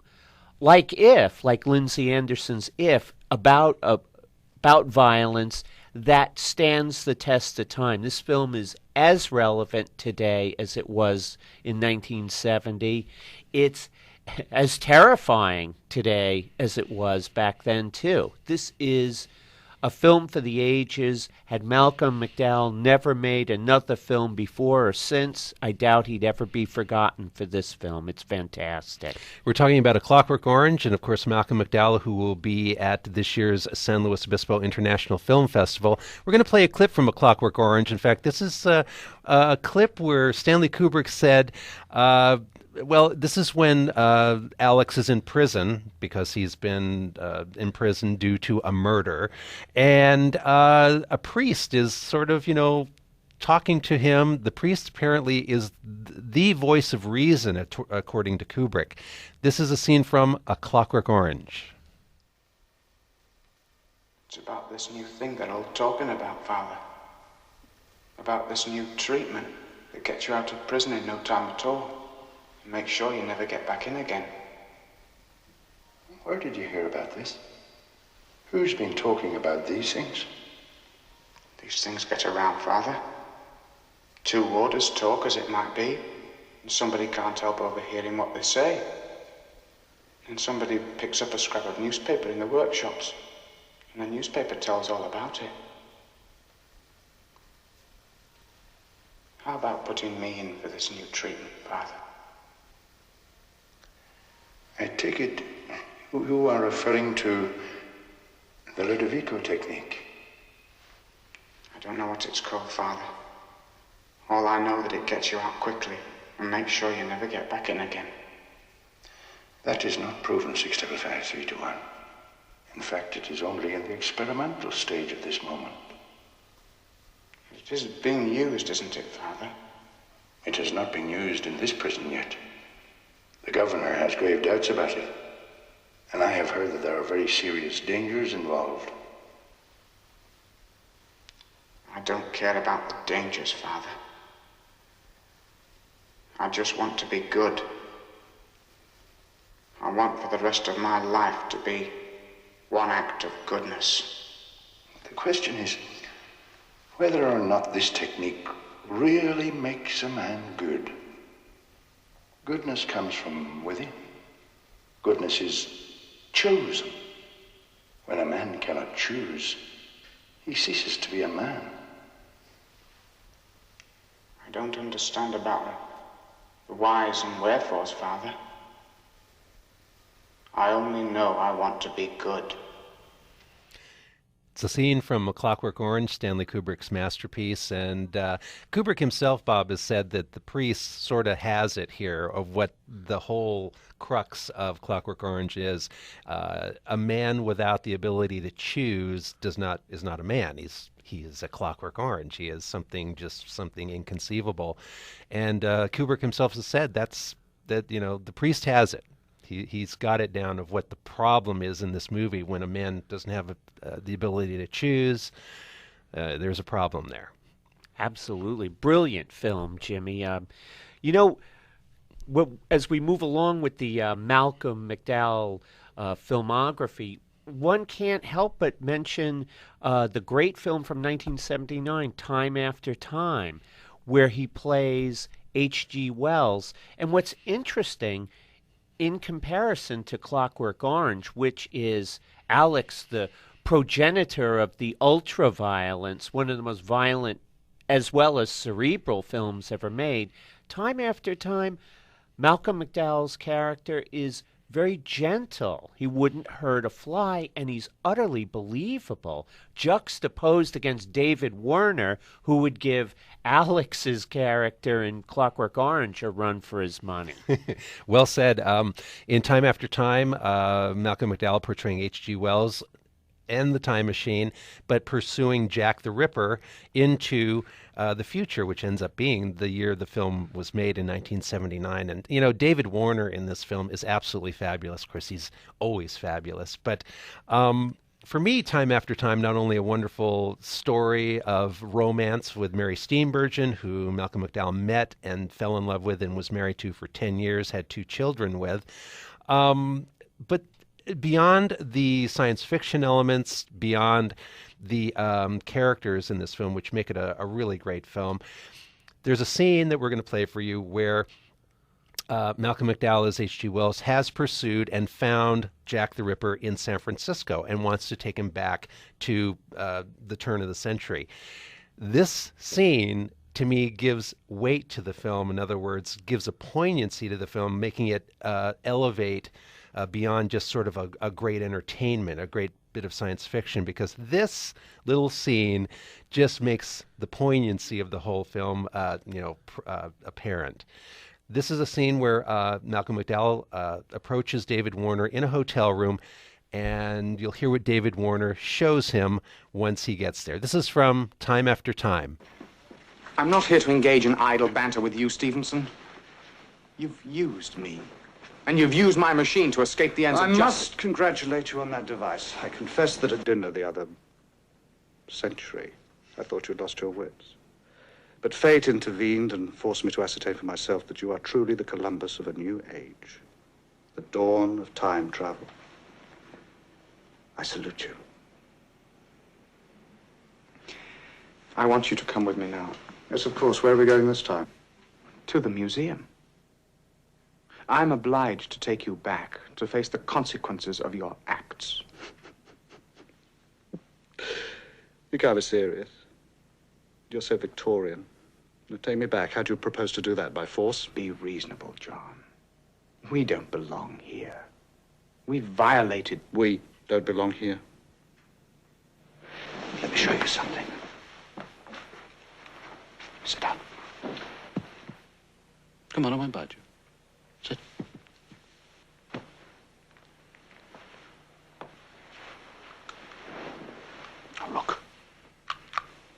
like Lindsay Anderson's If, about violence that stands the test of time. This film is as relevant today as it was in 1970. It's as terrifying today as it was back then, too. This is a film for the ages. Had Malcolm McDowell never made another film before or since, I doubt he'd ever be forgotten for this film. It's fantastic. We're talking about A Clockwork Orange, and of course Malcolm McDowell, who will be at this year's San Luis Obispo International Film Festival. We're going to play a clip from A Clockwork Orange. In fact, this is a clip where Stanley Kubrick said, well, this is when Alex is in prison because he's been in prison due to a murder. And a priest is sort of, talking to him. The priest apparently is the voice of reason, according to Kubrick. This is a scene from A Clockwork Orange. It's about this new thing they're all talking about, Father. About this new treatment that gets you out of prison in no time at all. And make sure you never get back in again. Where did you hear about this? Who's been talking about these things? These things get around, Father. Two warders talk as it might be, and somebody can't help overhearing what they say. And somebody picks up a scrap of newspaper in the workshops, and the newspaper tells all about it. How about putting me in for this new treatment, Father? I take it you are referring to the Ludovico technique. I don't know what it's called, Father. All I know that it gets you out quickly and makes sure you never get back in again. That is not proven 655-3-1. In fact, it is only in the experimental stage at this moment. It is being used, isn't it, Father? It has not been used in this prison yet. The governor has grave doubts about it. And I have heard that there are very serious dangers involved. I don't care about the dangers, Father. I just want to be good. I want for the rest of my life to be one act of goodness. The question is whether or not this technique really makes a man good. Goodness comes from within. Goodness is chosen. When a man cannot choose, he ceases to be a man. I don't understand about the whys and wherefores, Father. I only know I want to be good. It's a scene from A Clockwork Orange, Stanley Kubrick's masterpiece. And Kubrick himself, Bob, has said that the priest sort of has it here of what the whole crux of Clockwork Orange is. A man without the ability to choose is not a man. He is a Clockwork Orange. He is something inconceivable. And Kubrick himself has said that the priest has it. He's got it down of what the problem is in this movie. When a man doesn't have the ability to choose, there's a problem there. Absolutely. Brilliant film, Jimmy. As we move along with the Malcolm McDowell filmography, one can't help but mention the great film from 1979, Time After Time, where he plays H.G. Wells. And what's interesting, in comparison to Clockwork Orange, which is Alex, the progenitor of the ultra-violence, one of the most violent as well as cerebral films ever made, Time After Time, Malcolm McDowell's character is very gentle. He wouldn't hurt a fly, and he's utterly believable, juxtaposed against David Warner, who would give Alex's character in Clockwork Orange a run for his money. Well said. In Time After Time, Malcolm McDowell portraying H.G. Wells and the Time Machine, but pursuing Jack the Ripper into the future, which ends up being the year the film was made in 1979. And, David Warner in this film is absolutely fabulous. Of course, he's always fabulous. But for me, Time After Time, not only a wonderful story of romance with Mary Steenburgen, who Malcolm McDowell met and fell in love with and was married to for 10 years, had 2 children with, but beyond the science fiction elements, beyond the characters in this film, which make it a really great film, there's a scene that we're going to play for you where Malcolm McDowell as H.G. Wells has pursued and found Jack the Ripper in San Francisco and wants to take him back to the turn of the century. This scene, to me, gives weight to the film. In other words, gives a poignancy to the film, making it elevate beyond just sort of a great entertainment, a great bit of science fiction, because this little scene just makes the poignancy of the whole film apparent. This is a scene where Malcolm McDowell approaches David Warner in a hotel room, and you'll hear what David Warner shows him once he gets there. This is from Time After Time. I'm not here to engage in idle banter with you, Stevenson. You've used me. And you've used my machine to escape the ends of justice. I must congratulate you on that device. I confess that at dinner the other century, I thought you'd lost your wits. But fate intervened and forced me to ascertain for myself that you are truly the Columbus of a new age, the dawn of time travel. I salute you. I want you to come with me now. Yes, of course. Where are we going this time? To the museum. I'm obliged to take you back to face the consequences of your acts. You can't be serious. You're so Victorian. Now, take me back. How do you propose to do that? By force? Be reasonable, John. We don't belong here. We violated... We don't belong here. Let me show you something. Sit down. Come on, I won't bite you. Sit. Now look.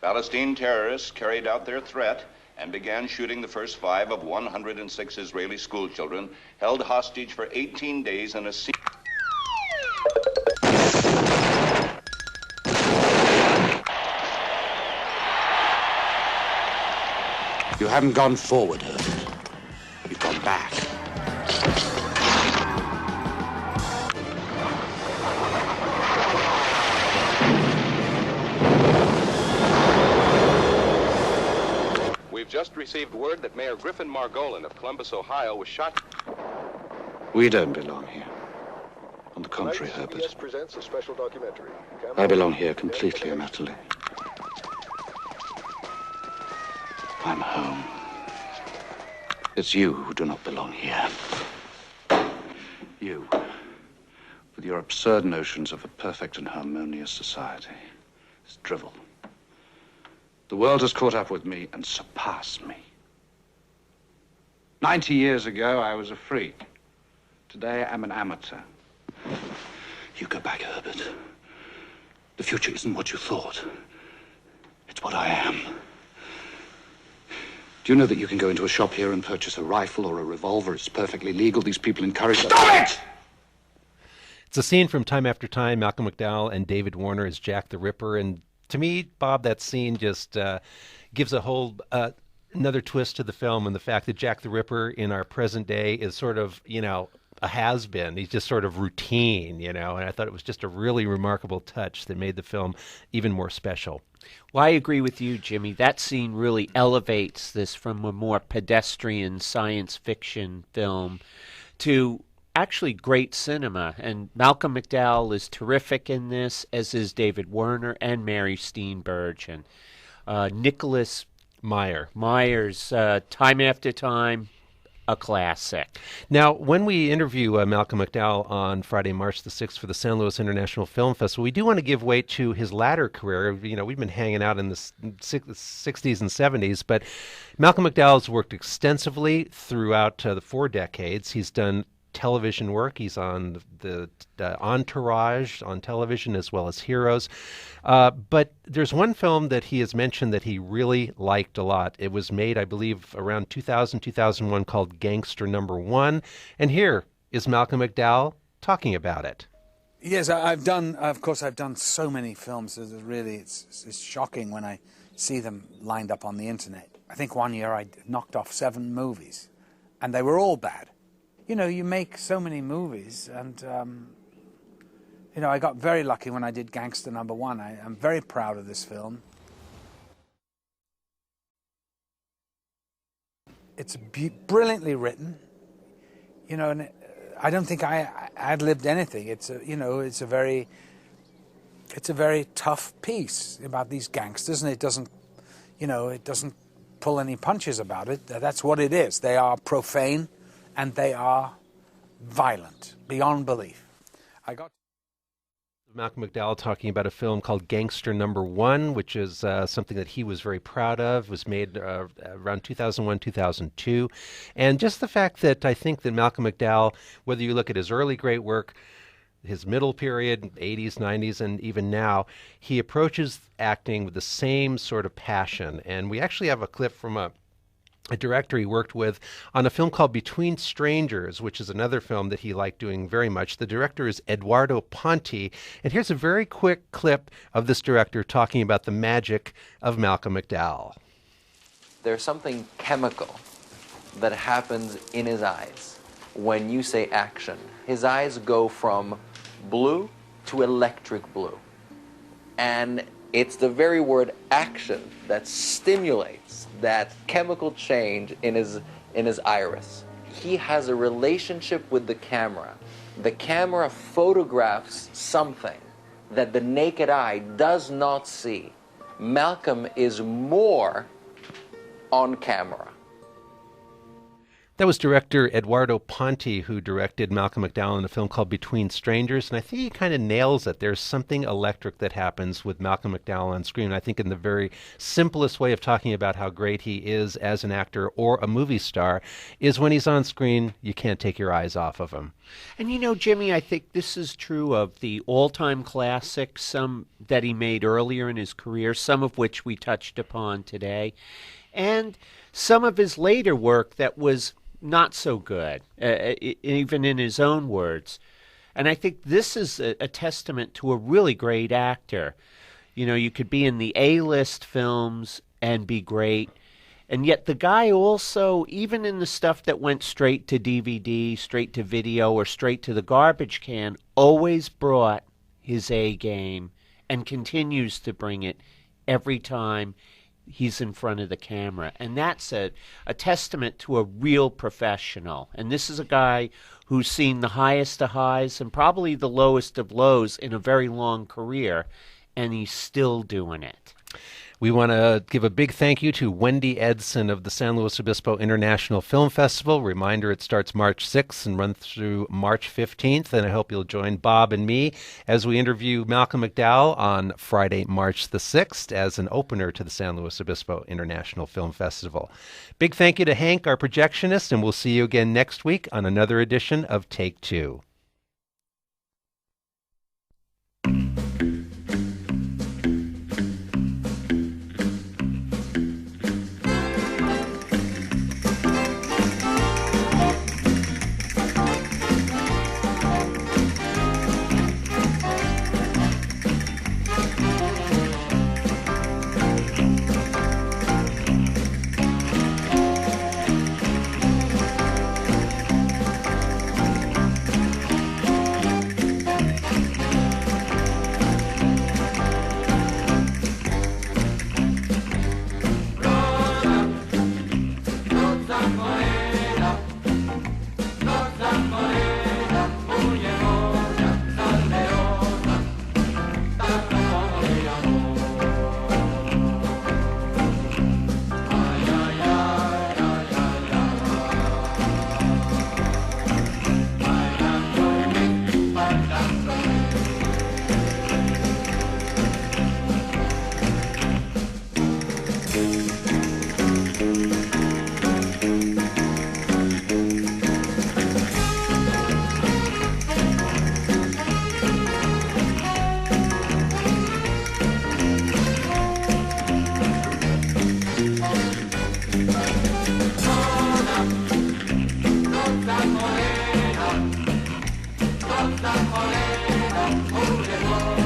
Palestine terrorists carried out their threat and began shooting the first 5 of 106 Israeli schoolchildren held hostage for 18 days in a sea. You haven't gone forward, Herbert. You've gone back. We've just received word that Mayor Griffin Margolin of Columbus, Ohio, was shot. We don't belong here. On the contrary, Herbert. CBS presents a special documentary. I belong here completely and utterly. I'm home. It's you who do not belong here. You, with your absurd notions of a perfect and harmonious society. It's drivel. The world has caught up with me and surpassed me. 90 years ago, I was a freak. Today, I'm an amateur. You go back, Herbert. The future isn't what you thought. It's what I am. Do you know that you can go into a shop here and purchase a rifle or a revolver? It's perfectly legal. These people encourage... Stop it! It's a scene from Time After Time. Malcolm McDowell and David Warner as Jack the Ripper. And to me, Bob, that scene just gives a whole another twist to the film, and the fact that Jack the Ripper in our present day is sort of, a has-been. He's just sort of routine, and I thought it was just a really remarkable touch that made the film even more special. Well, I agree with you, Jimmy. That scene really elevates this from a more pedestrian science fiction film to actually great cinema. And Malcolm McDowell is terrific in this, as is David Warner and Mary Steenburgen. And Nicholas Myers, Time After Time, a classic. Now, when we interview Malcolm McDowell on Friday, March the 6th for the San Luis International Film Festival, we do want to give weight to his latter career. We've been hanging out in the 60s and 70s, but Malcolm McDowell's worked extensively throughout the 4 decades. He's done television work. He's on the Entourage on television as well as Heroes. But there's one film that he has mentioned that he really liked a lot. It was made, I believe, around 2000, 2001 called Gangster Number 1. And here is Malcolm McDowell talking about it. Yes, I've done so many films. It's shocking when I see them lined up on the internet. I think one year I knocked off 7 movies, and they were all bad. You make so many movies, and, I got very lucky when I did Gangster Number 1. I'm very proud of this film. It's brilliantly written, and I don't think I ad-libbed anything. It's a very tough piece about these gangsters, and it doesn't pull any punches about it. That's what it is. They are profane. And they are violent, beyond belief. Malcolm McDowell talking about a film called Gangster Number One, which is something that he was very proud of. It was made around 2001, 2002. And just the fact that I think that Malcolm McDowell, whether you look at his early great work, his middle period, 80s, 90s, and even now, he approaches acting with the same sort of passion. And we actually have a clip from a director he worked with on a film called Between Strangers, which is another film that he liked doing very much. The director is Eduardo Ponti. And here's a very quick clip of this director talking about the magic of Malcolm McDowell. There's something chemical that happens in his eyes when you say action. His eyes go from blue to electric blue. And it's the very word action that stimulates that chemical change in his iris. He has a relationship with the camera. The camera photographs something that the naked eye does not see. Malcolm is more on camera. That was director Eduardo Ponti, who directed Malcolm McDowell in a film called Between Strangers, and I think he kind of nails it. There's something electric that happens with Malcolm McDowell on screen. I think in the very simplest way of talking about how great he is as an actor or a movie star is when he's on screen, you can't take your eyes off of him. And you know, Jimmy, I think this is true of the all-time classics, some that he made earlier in his career, some of which we touched upon today, and some of his later work that was not so good, even in his own words. And I think this is a testament to a really great actor. You know, you could be in the A-list films and be great, and yet the guy also, even in the stuff that went straight to DVD, straight to video, or straight to the garbage can, always brought his A game and continues to bring it every time he's in front of the camera. And that's a testament to a real professional. And this is a guy who's seen the highest of highs and probably the lowest of lows in a very long career, and he's still doing it. We want to give a big thank you to Wendy Edson of the San Luis Obispo International Film Festival. Reminder, it starts March 6th and runs through March 15th, and I hope you'll join Bob and me as we interview Malcolm McDowell on Friday, March the 6th as an opener to the San Luis Obispo International Film Festival. Big thank you to Hank, our projectionist, and we'll see you again next week on another edition of Take Two. Morena, oh,